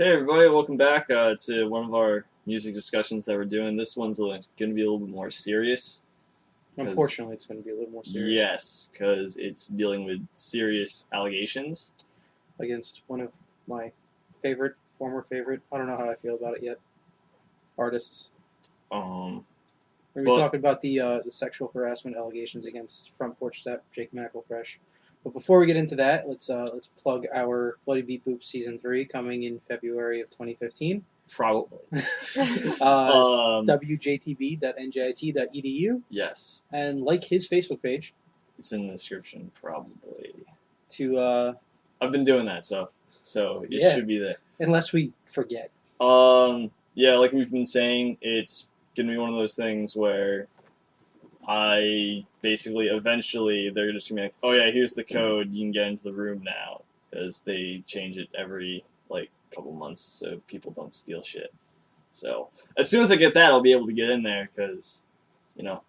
Hey everybody, welcome back to one of our music discussions that we're doing. This one's going to be a little bit more serious. Unfortunately, it's going to be a little more serious. Yes, because it's dealing with serious allegations. Against one of my former favorite, I don't know how I feel about it yet, artists. Um, We're going to be talking about the sexual harassment allegations against front porch step Jake Mcelfresh. But before we get into that, let's plug our Bloody Beat Boop Season 3 coming in February of 2015. Probably. WJTB.njit.edu. Yes. And like his Facebook page. It's in the description, probably. I've been doing that, so it should be there. Unless we forget. Yeah, like we've been saying, it's gonna be one of those things where I basically eventually they're just gonna be like, oh yeah, here's the code, you can get into the room now, because they change it every couple months so people don't steal shit. So as soon as I get that, I'll be able to get in there because,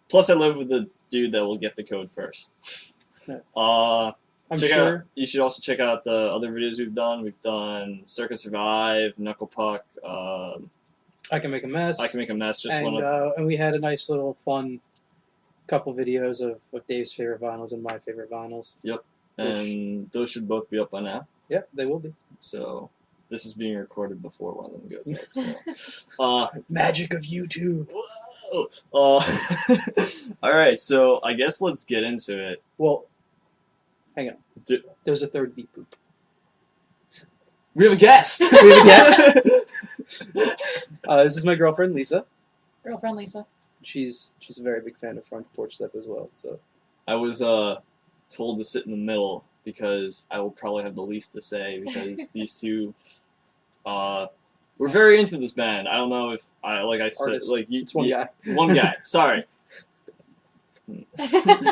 Plus I live with the dude that will get the code first. You should also check out the other videos we've done. We've done Circa Survive, Knuckle Puck. I Can Make a Mess. I Can Make a Mess. And we had a nice little fun couple videos of Dave's favorite vinyls and my favorite vinyls. Yep. And those should both be up by now. Yep, they will be. So this is being recorded before one of them goes up. So. Magic of YouTube. Whoa. All right, so I guess let's get into it. Well, hang on. There's a third beat boop. We have a guest. This is my girlfriend Lisa. Girlfriend Lisa. She's a very big fan of front porch step as well. So I was told to sit in the middle because I will probably have the least to say because these two we're very into this band. I don't know if it's one guy. One guy. Sorry. He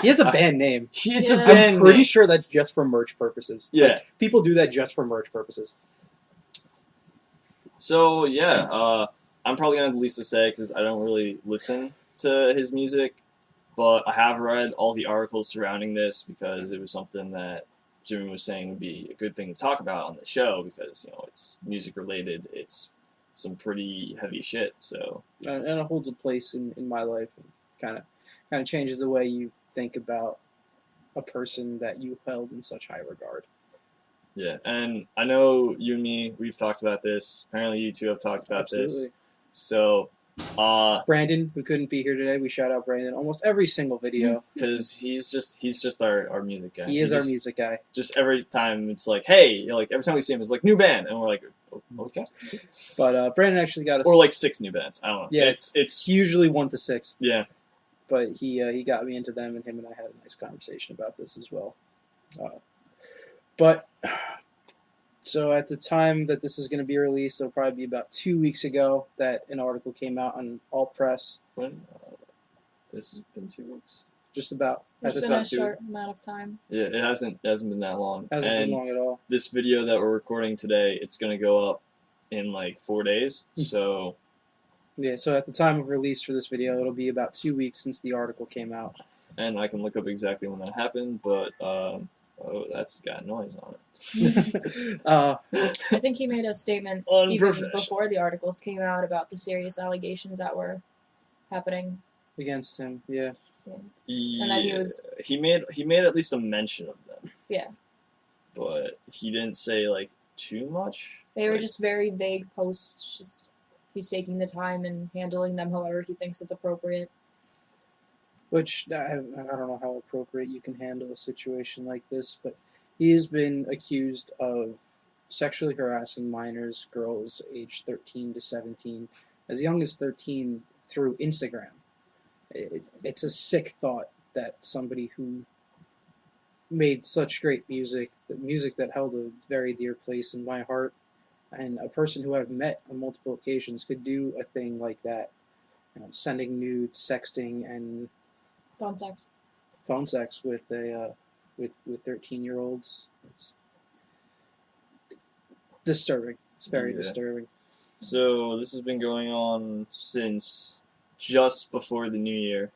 has a band name. It's a band I'm pretty sure that's just for merch purposes. Yeah. People do that just for merch purposes. So, yeah, I'm probably going to have the least to say because I don't really listen to his music, but I have read all the articles surrounding this because it was something that Jimmy was saying would be a good thing to talk about on the show because, it's music related. It's some pretty heavy shit, so. And it holds a place in my life and kind of changes the way you think about a person that you held in such high regard. Yeah, and I know you and me, we've talked about this. Apparently you two have talked about this. So, Brandon, who couldn't be here today, we shout out Brandon almost every single video. Because he's just our music guy. He is our music guy. Just every time it's like, hey, every time we see him, it's like, new band. And we're like, okay. But Brandon actually got us... Or 6 new bands. I don't know. Yeah, it's usually 1 to 6. Yeah. But he got me into them, and him and I had a nice conversation about this as well. So at the time that this is going to be released, it'll probably be about 2 weeks ago that an article came out on Alt Press. When? This has been 2 weeks. It's been a short amount of time. Yeah, it hasn't been that long. It hasn't been long at all. This video that we're recording today, it's going to go up in 4 days, so... Yeah, so at the time of release for this video, it'll be about 2 weeks since the article came out. And I can look up exactly when that happened, but, that's got noise on it. I think he made a statement even before the articles came out about the serious allegations that were happening against him. Yeah. And that he made at least a mention of them. Yeah. But he didn't say too much. They were just very vague posts. Just he's taking the time and handling them however he thinks it's appropriate. Which, I don't know how appropriate you can handle a situation like this, but he has been accused of sexually harassing minors, girls aged 13 to 17, as young as 13, through Instagram. It's a sick thought that somebody who made such great music, the music that held a very dear place in my heart, and a person who I've met on multiple occasions could do a thing like that. Sending nudes, sexting, and phone sex with 13-year-olds. It's disturbing. It's very disturbing. So this has been going on since just before the new year.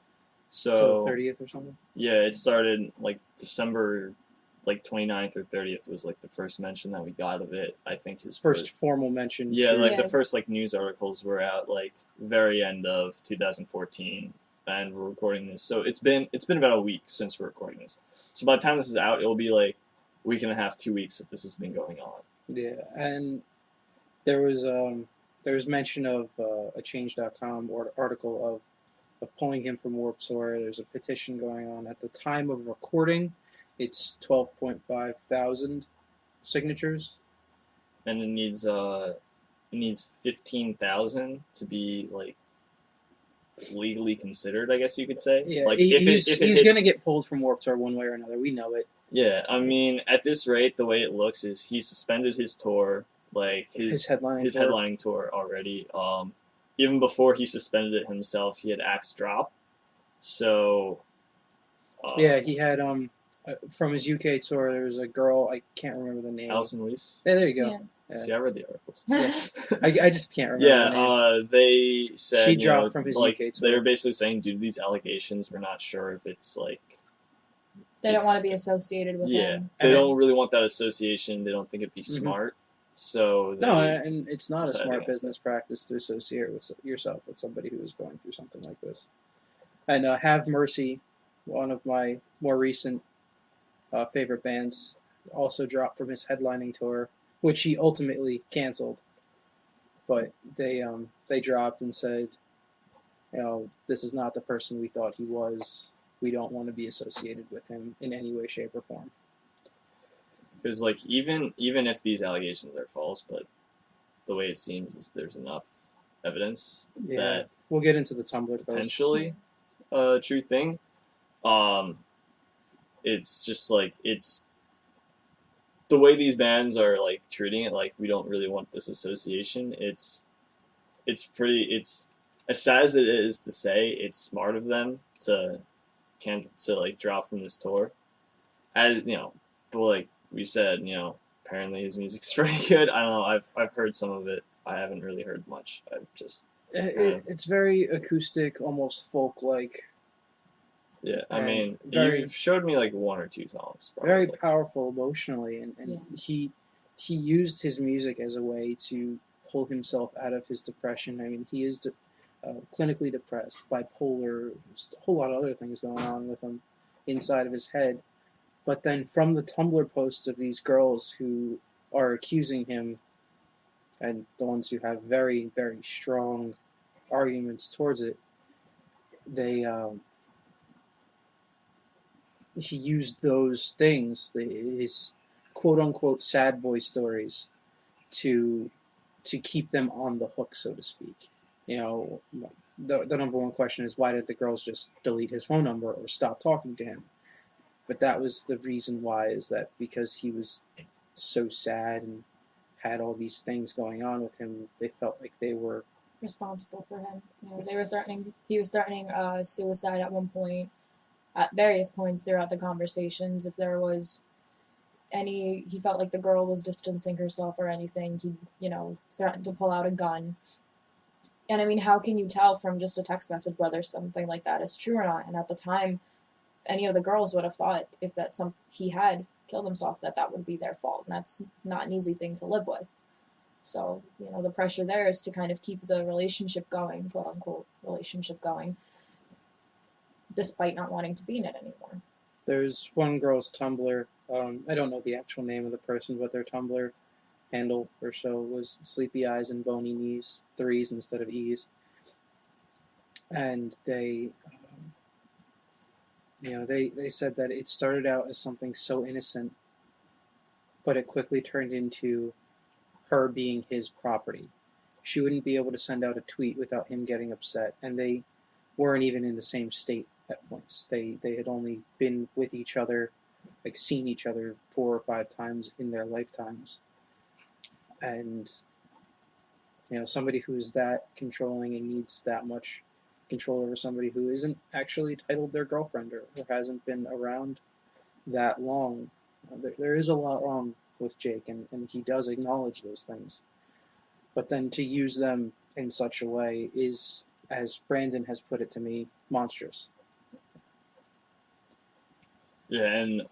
So the 30th or something? Yeah, it started December like 29th or 30th was like the first mention that we got of it. I think his First formal mention. yeah, like Yeah. the first like news articles were out like very end of 2014, and we're recording this. So it's been about a week since we're recording this. So by the time this is out, it'll be like a week and a half, 2 weeks that this has been going on. Yeah, and there was mention of a Change.com article of pulling him from Warped Tour. There's a petition going on at the time of recording. It's 12.5 thousand signatures. And it needs 15,000 to be like legally considered, I guess you could say. Yeah, Like he's hits, going to get pulled from Warped Tour one way or another. We know it. yeah, I mean, at this rate, the way it looks is he suspended his tour, like His headlining tour. headlining tour already. Even before he suspended it himself, he had acts drop. So, Yeah, he had from his UK tour. There was a girl, I can't remember the name. Alison Weiss. Yeah, there you go. Yeah. Yeah. See, I read the articles. I just can't remember. Yeah, the name. they said She dropped from his like, UK tour. They were basically saying due to these allegations, we're not sure if it's like. They don't want to be associated with him. They don't really want that association. They don't think it'd be smart. So no, and it's not a decided smart against business practice to associate with yourself with somebody who is going through something like this. And Have Mercy, one of my more recent favorite bands, also dropped from his headlining tour, which he ultimately canceled. But they dropped and said, this is not the person we thought he was. We don't want to be associated with him in any way, shape, or form. Because like even if these allegations are false, but the way it seems is there's enough evidence that we'll get into the Tumblr post. Potentially a true thing. It's just like it's the way these bands are like treating it. Like we don't really want this association. It's as sad as it is to say. It's smart of them to like drop from this tour, as but like we said, apparently his music's pretty good. I don't know. I've heard some of it. I haven't really heard much. I've just it's very acoustic, almost folk-like. Yeah, I mean, you've showed me like one or two songs. Probably. Very powerful emotionally, and he used his music as a way to pull himself out of his depression. I mean, he is clinically depressed, bipolar, just a whole lot of other things going on with him inside of his head. But then from the Tumblr posts of these girls who are accusing him, and the ones who have very, very strong arguments towards it, he used those things, his quote-unquote sad boy stories, to keep them on the hook, so to speak. The number one question is, why did the girls just delete his phone number or stop talking to him? But that was the reason why, is that because he was so sad and had all these things going on with him, they felt like they were responsible for him. He was threatening suicide at one point, at various points throughout the conversations. If there was he felt like the girl was distancing herself or anything, he, threatened to pull out a gun. And I mean, how can you tell from just a text message whether something like that is true or not? And at the time, any of the girls would have thought if he had killed himself, that would be their fault, and that's not an easy thing to live with. So, the pressure there is to kind of keep the relationship going, quote unquote relationship going, despite not wanting to be in it anymore. There's one girl's Tumblr, I don't know the actual name of the person, but their Tumblr handle or so was sleepy eyes and bony knees, 3s instead of E's. And they said that it started out as something so innocent, but it quickly turned into her being his property. She wouldn't be able to send out a tweet without him getting upset, and they weren't even in the same state at points. They had only been with each other, like seen each other 4 or 5 times in their lifetimes. And somebody who's that controlling and needs that much control over somebody who isn't actually titled their girlfriend or hasn't been around that long. There is a lot wrong with Jake, and he does acknowledge those things. But then to use them in such a way is, as Brandon has put it to me, monstrous. Yeah, and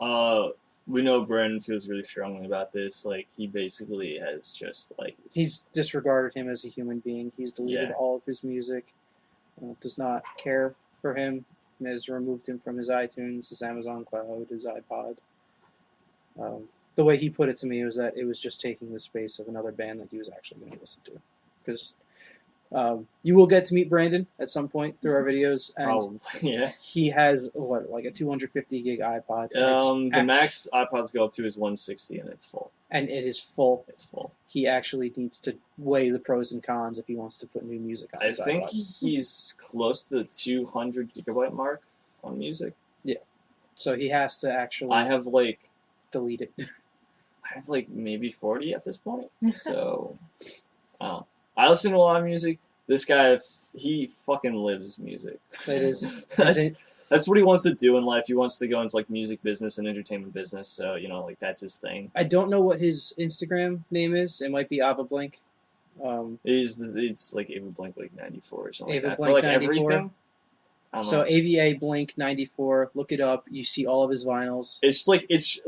we know Brandon feels really strongly about this. Like, he basically has just, like... He's disregarded him as a human being. He's deleted all of his music. Does not care for him. And has removed him from his iTunes, his Amazon Cloud, his iPod. The way he put it to me was that it was just taking the space of another band that he was actually going to listen to. Because you will get to meet Brandon at some point through our videos, and yeah. he has like a 250 gig iPod. The max iPods go up to is 160, and it's full. And it is full. It's full. He actually needs to weigh the pros and cons if he wants to put new music on his iPod. I think he's close to the 200 gigabyte mark on music. Yeah. So he has to actually... I have, like... delete it. I have, like, maybe 40 at this point. So, I listen to a lot of music. This guy, he fucking lives music. It is... That's what he wants to do in life. He wants to go into, like, music business and entertainment business. So, you know, like, that's his thing. I don't know what his Instagram name is. It might be Ava Blink. It's like Ava Blink, like, 94 or something Ava like that. Blink For, like, 94. everything. So AVA Blink 94. Look it up. You see all of his vinyls. It's like his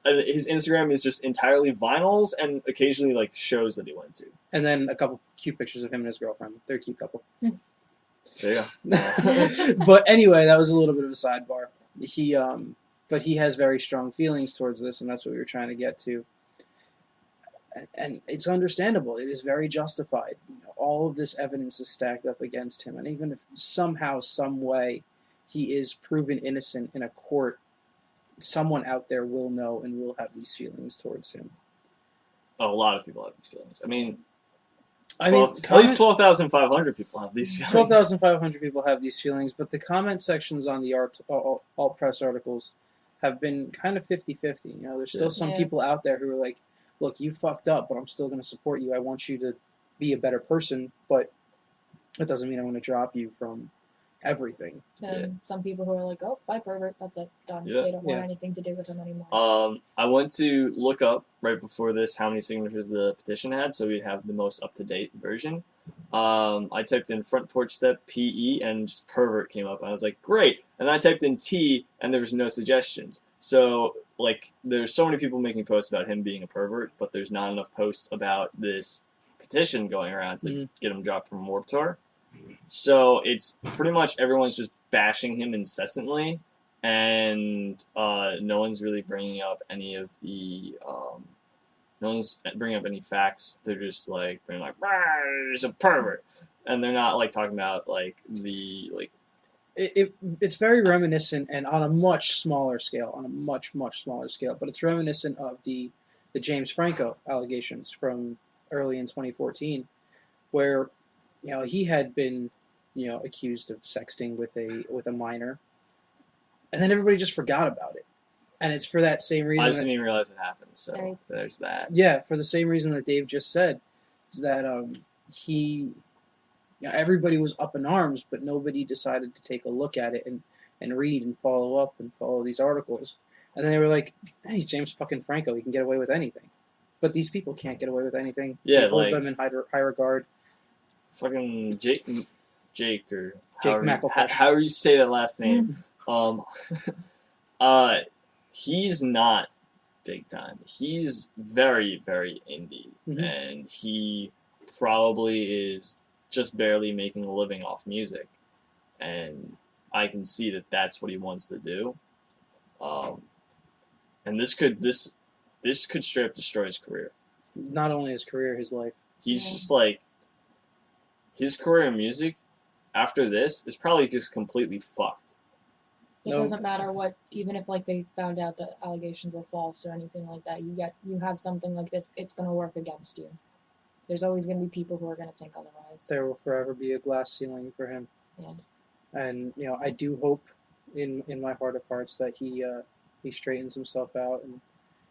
Instagram is just entirely vinyls and occasionally like shows that he went to. And then a couple cute pictures of him and his girlfriend. They're a cute couple. There you go. But anyway, that was a little bit of a sidebar. But he has very strong feelings towards this, and that's what we were trying to get to. And it's understandable. It is very justified. You know, all of this evidence is stacked up against him, and even if somehow, some way, he is proven innocent in a court, someone out there will know and will have these feelings towards him. Oh, a lot of people have these feelings. I mean, at least 12,500 people have these feelings. 12,500 people have these feelings, but the comment sections on the alt press articles have been kind of 50-50. You know, there's still some people out there who are like, look, you fucked up, but I'm still going to support you. I want you to be a better person, but that doesn't mean I'm going to drop you from everything. And some people who are like, oh, bye pervert, that's it, done. They don't want anything to do with him anymore. I went to look up right before this how many signatures the petition had, so we'd have the most up-to-date version. I typed in front porch step PE and just pervert came up, and I was like, great. And then I typed in T, and there was no suggestions. So, like, there's so many people making posts about him being a pervert, but there's not enough posts about this petition going around to get him dropped from Warped Tour. So it's pretty much everyone's just bashing him incessantly, and no one's really bringing up any of the no one's bringing up any facts. They're just like being like, he's a pervert, and they're not like talking about like the like. It's very reminiscent, and on a much smaller scale, much smaller scale, but it's reminiscent of the James Franco allegations from early in 2014, where, you know, he had been, you know, accused of sexting with a minor, and then everybody just forgot about it, and it's for that same reason. I just didn't even realize it happened. So there's that. Yeah, for the same reason that Dave just said, is that everybody was up in arms, but nobody decided to take a look at it and read and follow up and follow these articles. And then they were like, hey, he's James fucking Franco. He can get away with anything. But these people can't get away with anything. Yeah, they hold them in high regard. Fucking Jake or Jake Mcelfresh. However you say that last name. He's not big time. He's very, very indie. And he probably is just barely making a living off music, and I can see that that's what he wants to do. And this could straight up destroy his career. Not only his career, his life. He's just like, his career in music after this is probably just completely fucked. It doesn't matter what, even if like they found out that allegations were false or anything like that. You have something like this, it's gonna work against you. There's always going to be people who are going to think otherwise. There will forever be a glass ceiling for him. Yeah. And, you know, I do hope in my heart of hearts that he straightens himself out and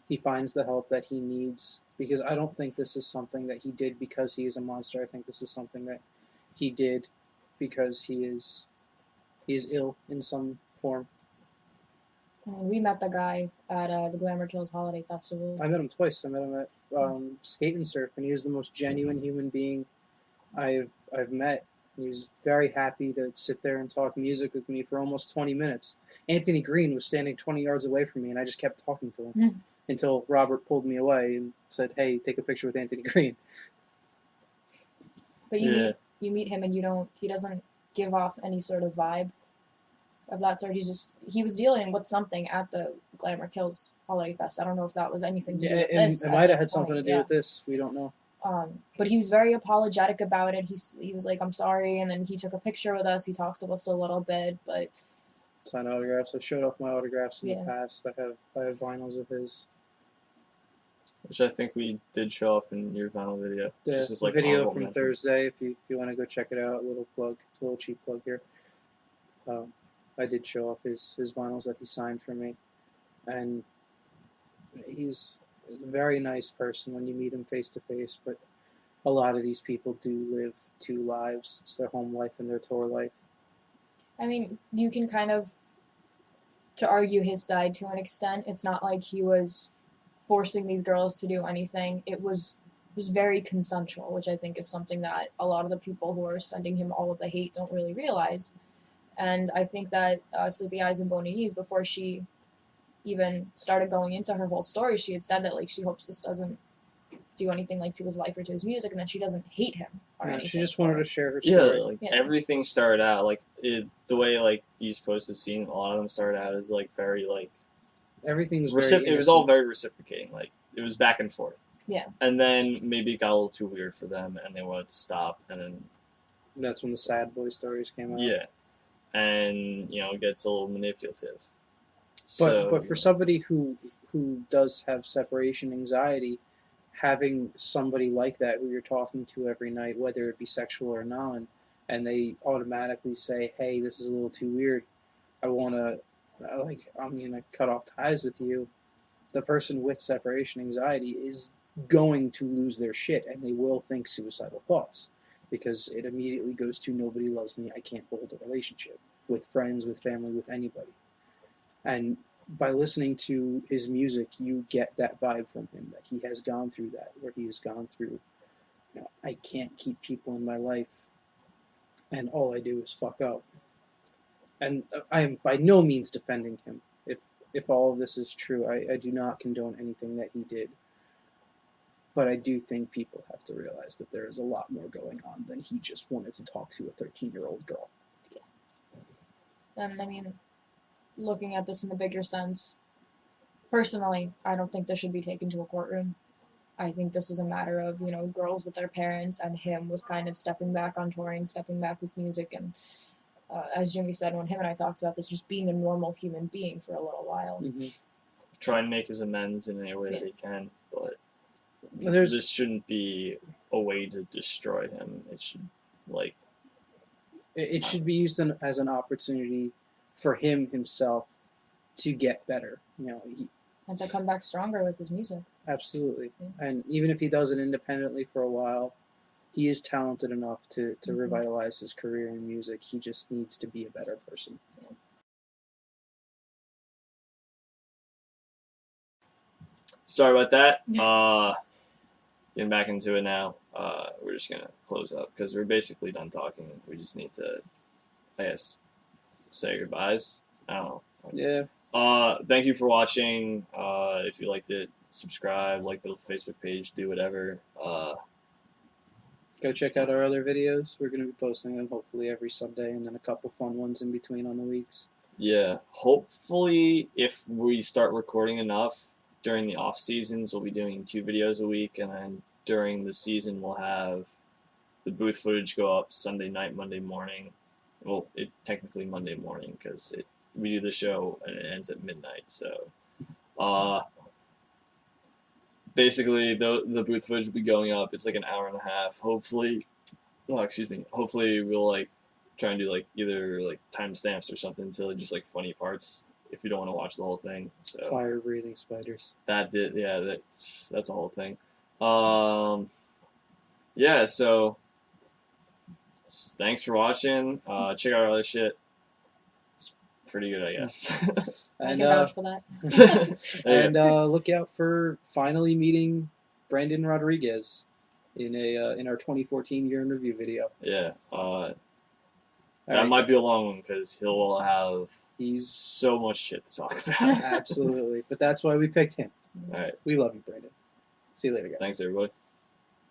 he finds the help that he needs. Because I don't think this is something that he did because he is a monster. I think this is something that he did because he is ill in some form. And we met the guy at the Glamour Kills Holiday Festival. I met him twice. I met him at Skate and Surf, and he was the most genuine human being I've met. He was very happy to sit there and talk music with me for almost 20 minutes. Anthony Green was standing 20 yards away from me, and I just kept talking to him until Robert pulled me away and said, "Hey, take a picture with Anthony Green." But you meet him and he doesn't give off any sort of vibe of that sort. He was dealing with something at the Glamour Kills Holiday Fest. I don't know if that was anything to do with this. It might have had something to do with this. We don't know. But he was very apologetic about it. He was like, "I'm sorry," and then he took a picture with us. He talked to us a little bit, but signed autographs. I showed off my autographs in the past. I have vinyls of his. Which I think we did show off in your vinyl video. The just like video from Thursday, if you want to go check it out, a little plug, a little cheap plug here. I did show off his vinyls that he signed for me, and he's a very nice person when you meet him face to face. But a lot of these people do live two lives. It's their home life and their tour life. I mean, you can kind of, to argue his side to an extent. It's not like he was forcing these girls to do anything. It was very consensual, which I think is something that a lot of the people who are sending him all of the hate don't really realize. And I think that Sleepy Eyes and Bony Knees, before she even started going into her whole story, she had said that like she hopes this doesn't do anything like to his life or to his music, and that she doesn't hate him or anything. She just wanted to share her story. Everything started out like the way like these posts have seen. A lot of them started out as like very like everything was very it was all very reciprocating. Like it was back and forth. Yeah. And then maybe it got a little too weird for them, and they wanted to stop. And then that's when the sad boy stories came out. Yeah, and it gets a little manipulative. But for somebody who does have separation anxiety, having somebody like that who you're talking to every night, whether it be sexual or non, and they automatically say, "Hey, this is a little too weird. I'm gonna cut off ties with you." The person with separation anxiety is going to lose their shit, and they will think suicidal thoughts, because it immediately goes to nobody loves me, I can't hold a relationship with friends, with family, with anybody. And by listening to his music, you get that vibe from him, that he has gone through that, where he has gone through, I can't keep people in my life, and all I do is fuck up. And I am by no means defending him. If all of this is true, I do not condone anything that he did. But I do think people have to realize that there is a lot more going on than he just wanted to talk to a 13-year-old girl. Yeah. And I mean, looking at this in the bigger sense, personally, I don't think this should be taken to a courtroom. I think this is a matter of, girls with their parents and him with kind of stepping back on touring, stepping back with music, and as Jimmy said when him and I talked about this, just being a normal human being for a little while. Mm-hmm. Try and make his amends in any way that he can, but this shouldn't be a way to destroy him. It should, It should be used as an opportunity for him himself to get better. And to come back stronger with his music. Absolutely. Yeah. And even if he does it independently for a while, he is talented enough to revitalize his career in music. He just needs to be a better person. Yeah. Sorry about that. Getting back into it now. We're just going to close up because we're basically done talking. We just need to, I guess, say goodbyes. I don't know. Yeah. Thank you for watching. If you liked it, subscribe, like the Facebook page, do whatever. Go check out our other videos. We're going to be posting them hopefully every Sunday, and then a couple fun ones in between on the weeks. Yeah. Hopefully, if we start recording enough during the off seasons, we'll be doing 2 videos a week, and then during the season, we'll have the booth footage go up Sunday night, Monday morning. Well, technically Monday morning because we do the show and it ends at midnight. So, basically, the booth footage will be going up. It's like an hour and a half. Hopefully, hopefully we'll try and do either timestamps or something to just funny parts if you don't want to watch the whole thing. So fire breathing spiders. That's a whole thing. Yeah. So thanks for watching. Check out our other shit. It's pretty good, I guess. I can vouch for that. And look out for finally meeting Brandon Rodriguez in our 2014 year in review video. Yeah. That might be a long one because he'll have He's so much shit to talk about. absolutely, but that's why we picked him. All right. We love you, Brandon. See you later, guys. Thanks, everybody.